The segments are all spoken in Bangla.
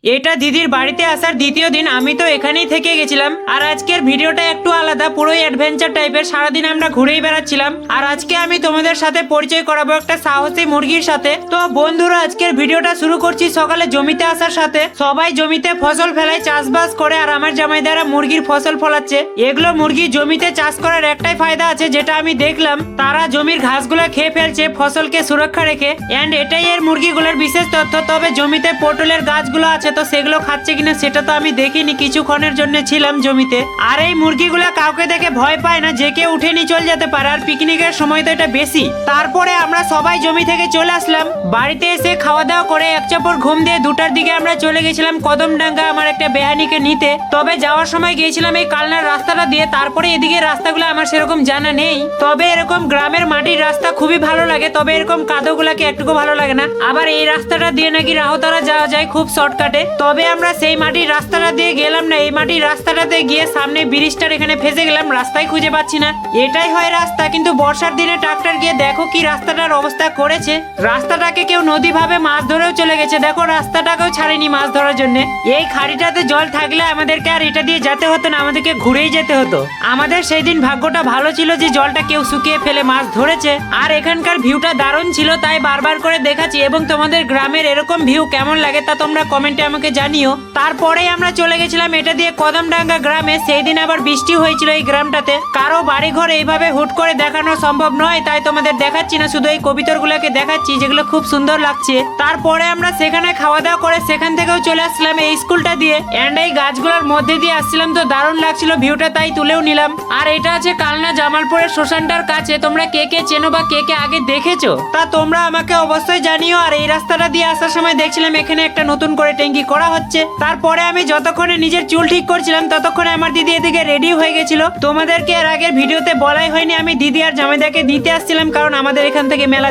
এটা দিদির বাড়িতে আসার দ্বিতীয় দিন। আমি তো এখানেই থেকে গেছিলাম। আর আজকের ভিডিওটা একটু আলাদা, পুরোই অ্যাডভেঞ্চার টাইপের। সারাদিন আমরা ঘুরেই বেড়াচ্ছিলাম। আর আজকে আমি তোমাদের সাথে পরিচয় করাবো একটা সাহসী মুরগির সাথে। তো বন্ধুরা, আজকের ভিডিওটা শুরু করছি সকালে জমিতে আসার সাথে। সবাই জমিতে ফসল ফেলায়, চাষবাস করে, আর আমার জামাইদারা মুরগির ফসল ফলাচ্ছে। এগুলো মুরগি জমিতে চাষ করার একটাই ফায়দা আছে, যেটা আমি দেখলাম। তারা জমির ঘাসগুলো খেয়ে ফেলছে ফসলকে সুরক্ষা রেখে। এন্ড এটাই এর মুরগিগুলোর বিশেষ তথ্য। তবে জমিতে পটলের গাছগুলো আছে, তো সেগুলো খাচ্ছে কিনা সেটা তো আমি দেখিনি, কিছুক্ষণের জন্য ছিলাম জমিতে। আর এই মুরগিগুলো কাউকে দেখে ভয় পায় না, যে কেউ উঠে নিয়ে চলে যেতে পারে। আর পিকনিকের সময় তো এটা বেশি। তারপরে আমরা সবাই জমি থেকে চলে আসলাম। বাড়িতে এসে খাওয়া দাওয়া করে এক চাপড় ঘুম দিয়ে 2টার দিকে আমরা চলে গেছিলাম কদমডাঙ্গা আমার একটা বেহানিকে নিতে। তবে যাওয়ার সময় গিয়েছিলাম এই কালনার রাস্তাটা দিয়ে। তারপরে এদিকে রাস্তাগুলো আমার সেরকম জানা নেই। তবে এরকম গ্রামের মাটির রাস্তা খুবই ভালো লাগে, তবে এরকম কাদোগুলাকে একটুকু ভালো লাগে না। আবার এই রাস্তাটা দিয়ে নাকি রাহতারা যাওয়া যায় খুব শর্টকাটে। তবে আমরা সেই মাটির রাস্তাটা দিয়ে গেলাম না, এই মাটির রাস্তাটাতে গিয়ে সামনে ব্রিজটার এখানে ফেসে গেলাম। রাস্তায় খুঁজে পাচ্ছি না। এটাই হয় রাস্তা, কিন্তু বর্ষার দিনে ট্রাক্টর গিয়ে দেখো কি রাস্তাটার অবস্থা করেছে। রাস্তাটাকে কেউ নদী ভাবে মাছ ধরেও চলে গেছে। দেখো রাস্তাটাকেও ছাড়েনি মাছ ধরার জন্য। এই খাড়িটাতে জল থাকলে আমাদেরকে আর এটা দিয়ে যেতে হতো না, আমাদেরকে ঘুরেই যেতে হতো। আমাদের সেই দিন ভাগ্যটা ভালো ছিল যে জলটা কেউ শুকিয়ে ফেলে মাছ ধরেছে। আর এখানকার ভিউটা দারুণ ছিল, তাই বারবার করে দেখাচ্ছি। এবং তোমাদের গ্রামের এরকম ভিউ কেমন লাগে তা তোমরা কমেন্টে আমাকে জানিও। তারপরেই আমরা চলে গেছিলাম এটা দিয়ে কদমডাঙ্গা গ্রামে। সেই দিন আবার বৃষ্টি হয়েছিল এই গ্রামটাতে। কারো বাড়িঘর এইভাবে হুট করে দেখানো সম্ভব নয়, তাই তোমাদের দেখাচ্ছি না, শুধু এই কবিতরগুলোকে দেখাচ্ছি যেগুলো খুব সুন্দর লাগছে। তারপরে আমরা সেখানে খাওয়া দাওয়া করে সেখান থেকেও চলে আসলাম এই স্কুলটা দিয়ে। এন্ড এই গাছগুলোর মধ্যে দিয়ে আসছিলাম, তো দারুণ লাগছিল ভিউটা, তাই তুলেও নিলাম। আর এটা আছে কালনা জামালপুরের শ্মশানটার কাছে। তোমরা কে কে চেনো বা কে কে আগে দেখেছো তা তোমরা আমাকে অবশ্যই জানিও। আর এই রাস্তাটা দিয়ে আসার সময় দেখছিলাম এখানে একটা নতুন করে ট্যাঙ্কি করা হচ্ছে। তারপরে আমি যতক্ষণে নিজের চুল ঠিক করছিলাম ততক্ষণে আমার দিদি এদিকে রেডি হয়ে গেছিল। তোমাদেরকে এর আগের ভিডিওতে বলাই হয়নি, আমি দিদি আর জামাইদাকে দিতে আসছিলাম, কারণ আমাদের এখান থেকে মেলা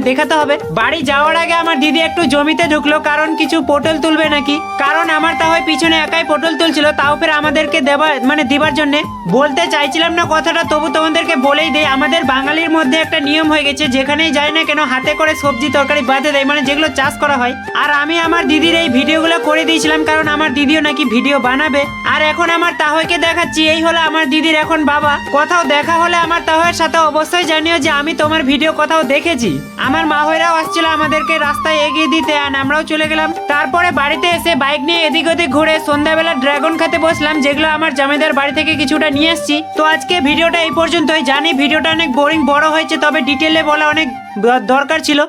দেখাতে হবে। বাড়ি যাওয়ার আগে আমার দিদি একটু জমিতে ঢুকলো, কারণ কিছু পটল তুলবে নাকি। কারণ আমার তা হয় পিছনে একাই পটল তুলছিল, তাও ফের আমাদেরকে দিবার জন্য। বলতে চাইছিলাম না কথাটা, তবু তোমাদেরকে বলেই দেই। আমাদের বাঙালির মধ্যে একটা নিয়ম হয়ে গেছে, যেখানেই যায় না কেন হাতে করে সবজি তরকারি বাঁধে দেয়, মানে যেগুলো চাষ করা হয়। আর আমি আমার দিদির এই ভিডিওগুলো করে দিয়েছিলাম, কারণ আমার দিদিও নাকি ভিডিও বানাবে। আর এখন আমার তাহয়কে দেখাচ্ছি। এই হলো আমার দিদির এখন বাবা। কোথাও দেখা হলে আমার তাহয়ের সাথে অবশ্যই জানিও যে আমি তোমার ভিডিও কোথাও দেখেছি। আমার মা হইরাও আসছিল আমাদেরকে রাস্তায় এগিয়ে দিতে, আর আমরাও চলে গেলাম। তারপরে বাড়িতে এসে বাইক নিয়ে এদিক ওদিক ঘুরে সন্ধ্যাবেলা ড্রাগন খেতে বসলাম, যেগুলো আমার জামাইদার বাড়ি থেকে কিছুটা নিয়ে আসছি। তো আজকে ভিডিওটা এই পর্যন্তই। জানি ভিডিওটা অনেক বোরিং বড় হয়েছে, তবে ডিটেলে বলা অনেক দরকার ছিল।